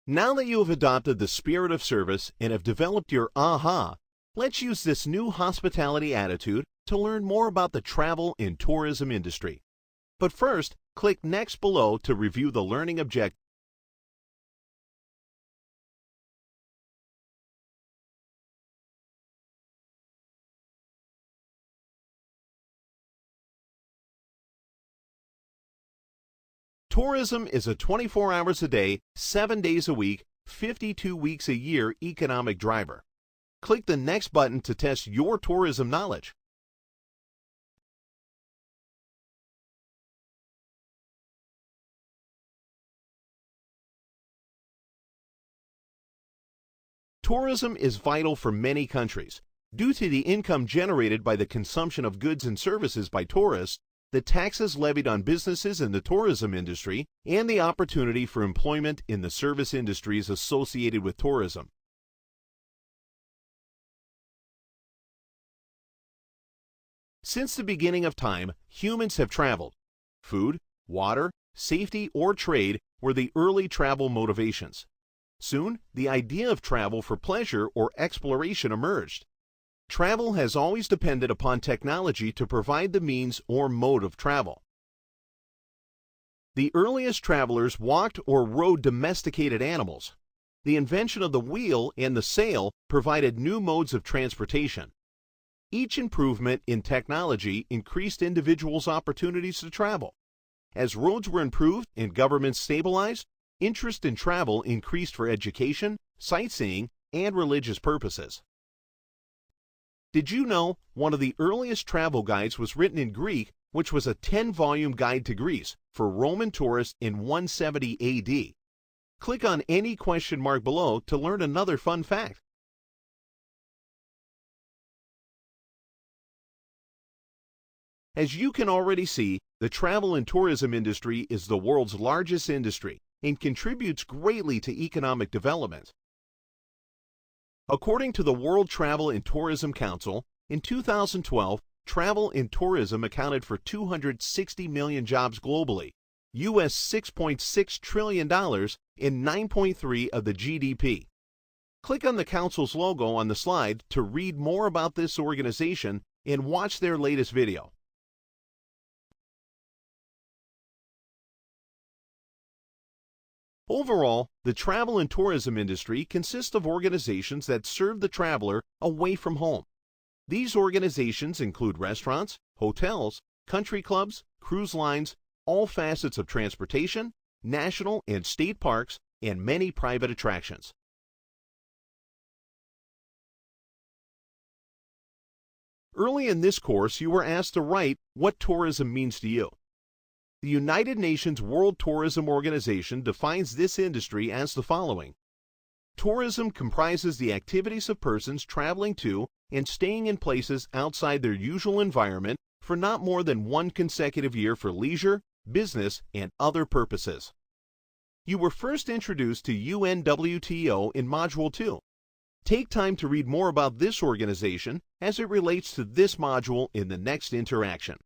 Now that you have adopted the spirit of service and have developed your AHA, let's use this new hospitality attitude to learn more about the travel and tourism industry. But first, click Next below to review the learning objectives. Tourism is a 24 hours a day, 7 days a week, 52 weeks a year economic driver. Click the Next button to test your tourism knowledge. Tourism is vital for many countries. Due to the income generated by the consumption of goods and services by tourists, the taxes levied on businesses in the tourism industry, and the opportunity for employment in the service industries associated with tourism. Since the beginning of time, humans have traveled. Food, water, safety, or trade were the early travel motivations. Soon, the idea of travel for pleasure or exploration emerged. Travel has always depended upon technology to provide the means or mode of travel. The earliest travelers walked or rode domesticated animals. The invention of the wheel and the sail provided new modes of transportation. Each improvement in technology increased individuals' opportunities to travel. As roads were improved and governments stabilized, interest in travel increased for education, sightseeing, and religious purposes. Did you know one of the earliest travel guides was written in Greek, which was a 10-volume guide to Greece for Roman tourists in 170 AD? Click on any question mark below to learn another fun fact. As you can already see, the travel and tourism industry is the world's largest industry and contributes greatly to economic development. According to the World Travel and Tourism Council, in 2012, travel and tourism accounted for 260 million jobs globally, US $6.6 trillion, and 9.3% of the GDP. Click on the Council's logo on the slide to read more about this organization and watch their latest video. Overall, the travel and tourism industry consists of organizations that serve the traveler away from home. These organizations include restaurants, hotels, country clubs, cruise lines, all facets of transportation, national and state parks, and many private attractions. Early in this course, you were asked to write what tourism means to you. The United Nations World Tourism Organization defines this industry as the following. Tourism comprises the activities of persons traveling to and staying in places outside their usual environment for not more than one consecutive year for leisure, business, and other purposes. You were first introduced to UNWTO in Module 2. Take time to read more about this organization as it relates to this module in the next interaction.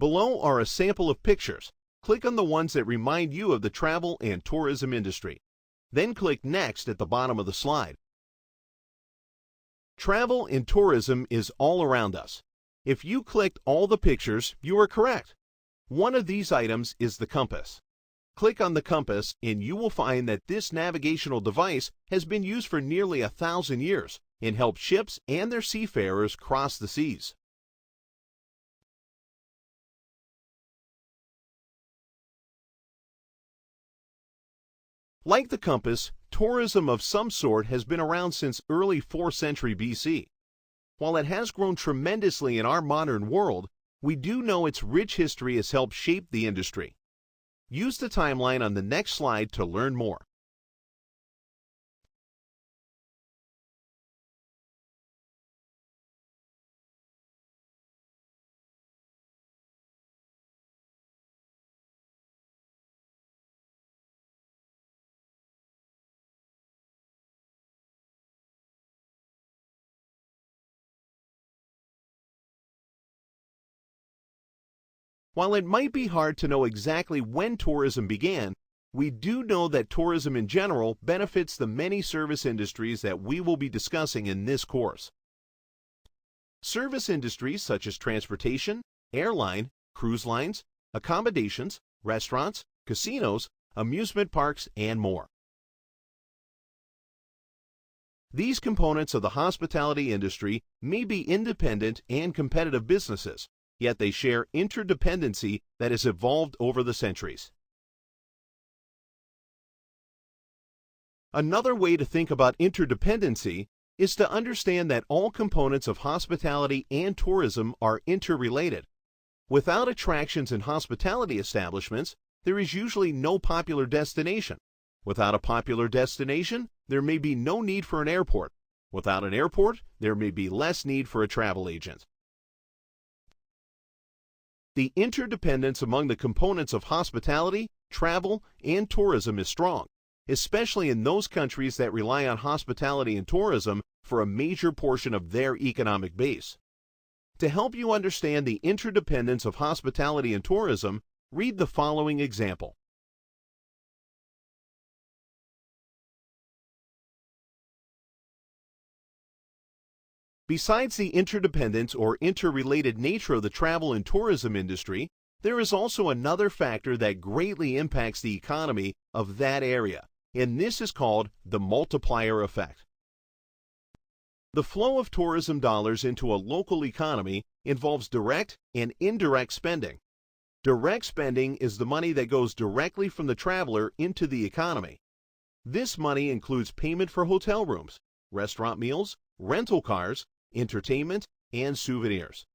Below are a sample of pictures. Click on the ones that remind you of the travel and tourism industry. Then click Next at the bottom of the slide. Travel and tourism is all around us. If you clicked all the pictures, you are correct. One of these items is the compass. Click on the compass and you will find that this navigational device has been used for nearly 1,000 years and helped ships and their seafarers cross the seas. Like the compass, tourism of some sort has been around since early 4th century BC. While it has grown tremendously in our modern world, we do know its rich history has helped shape the industry. Use the timeline on the next slide to learn more. While it might be hard to know exactly when tourism began, we do know that tourism in general benefits the many service industries that we will be discussing in this course. Service industries such as transportation, airline, cruise lines, accommodations, restaurants, casinos, amusement parks, and more. These components of the hospitality industry may be independent and competitive businesses, yet they share interdependency that has evolved over the centuries. Another way to think about interdependency is to understand that all components of hospitality and tourism are interrelated. Without attractions in hospitality establishments, there is usually no popular destination. Without a popular destination, there may be no need for an airport. Without an airport, there may be less need for a travel agent. The interdependence among the components of hospitality, travel, and tourism is strong, especially in those countries that rely on hospitality and tourism for a major portion of their economic base. To help you understand the interdependence of hospitality and tourism, read the following example. Besides the interdependent or interrelated nature of the travel and tourism industry, there is also another factor that greatly impacts the economy of that area, and this is called the multiplier effect. The flow of tourism dollars into a local economy involves direct and indirect spending. Direct spending is the money that goes directly from the traveler into the economy. This money includes payment for hotel rooms, restaurant meals, rental cars, entertainment, and souvenirs.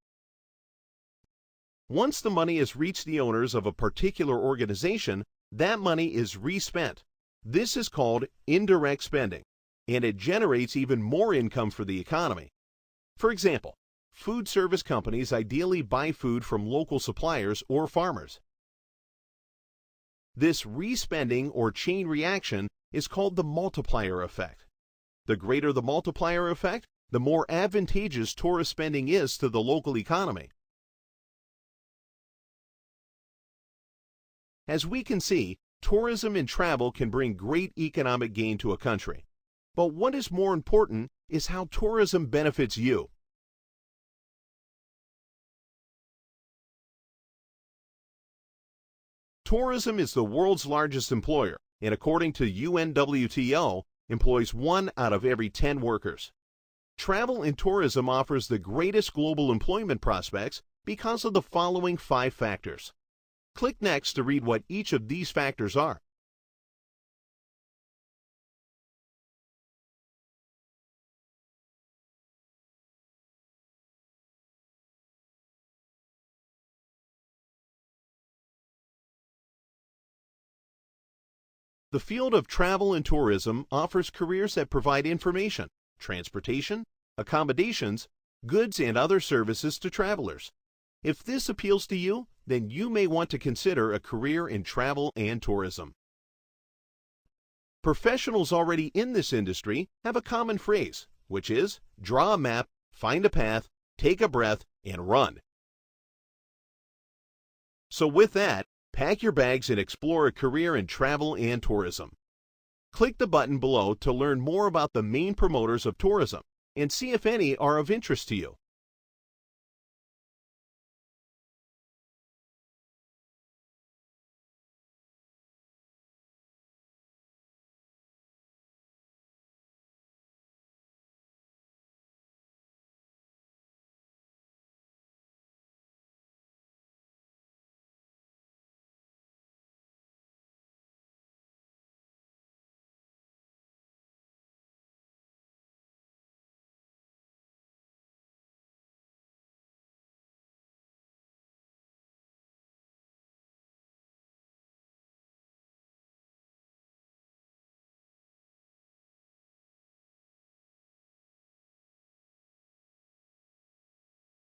Once the money has reached the owners of a particular organization, that money is respent. This is called indirect spending, and it generates even more income for the economy. For example, food service companies ideally buy food from local suppliers or farmers. This respending or chain reaction is called the multiplier effect. The greater the multiplier effect, the more advantageous tourist spending is to the local economy. As we can see, tourism and travel can bring great economic gain to a country. But what is more important is how tourism benefits you. Tourism is the world's largest employer, and according to UNWTO, employs 1 out of every 10 workers. Travel and tourism offers the greatest global employment prospects because of the following 5 factors. Click next to read what each of these factors are. The field of travel and tourism offers careers that provide information, transportation, accommodations, goods, and other services to travelers. If this appeals to you, then you may want to consider a career in travel and tourism. Professionals already in this industry have a common phrase, which is draw a map, find a path, take a breath, and run. So with that, pack your bags and explore a career in travel and tourism. Click the button below to learn more about the main promoters of tourism and see if any are of interest to you.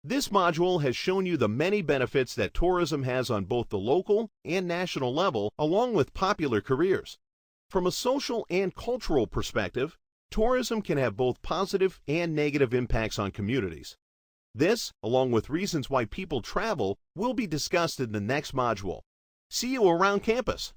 This module has shown you the many benefits that tourism has on both the local and national level, along with popular careers. From a social and cultural perspective, tourism can have both positive and negative impacts on communities. This, along with reasons why people travel, will be discussed in the next module. See you around campus.